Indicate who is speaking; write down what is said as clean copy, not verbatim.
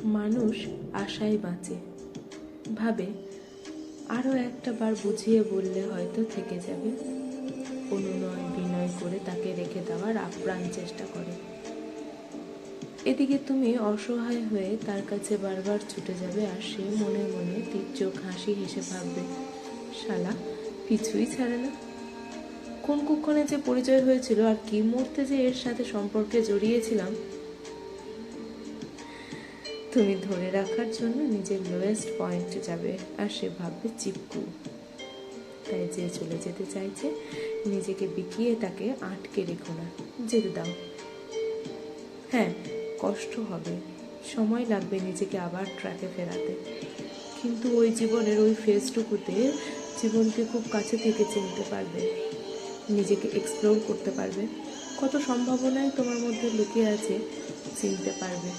Speaker 1: মানুষ আশায় বাঁচে, ভাবে আরও একটা বার বুঝিয়ে বললে হয়তো থেকে যাবে। অনুনয় বিনয় করে তাকে রেখে দেওয়ার আপ্রাণ চেষ্টা করে। এদিকে তুমি অসহায় হয়ে তার কাছে বারবার ছুটে যাবে, আর সে মনে মনে চোখ হাসি হেসে ভাববে, শালা পিছুই ছাড়ে না। কোন কুক্ষণে যে পরিচয় হয়েছিল আর কি মুহূর্তে যে এর সাথে সম্পর্কে জড়িয়েছিলাম। তুমি ধরে রাখার জন্য নিজের লোয়েস্ট পয়েন্টে যাবে, আর সে ভাববে চিপকু। তাই যে চলে যেতে চাইছে নিজেকে বিকিয়ে তাকে আটকে রেখো না, যেতে দাও। হ্যাঁ, কষ্ট হবে, সময় লাগবে নিজেকে আবার ট্র্যাকে ফেরাতে, কিন্তু ওই জীবনের ওই ফেজটুকুতে জীবনকে খুব কাছে থেকে চিনতে পারবে, নিজেকে এক্সপ্লোর করতে পারবে, কত সম্ভাবনাই তোমার মধ্যে লুকিয়ে আছে চিনতে পারবে।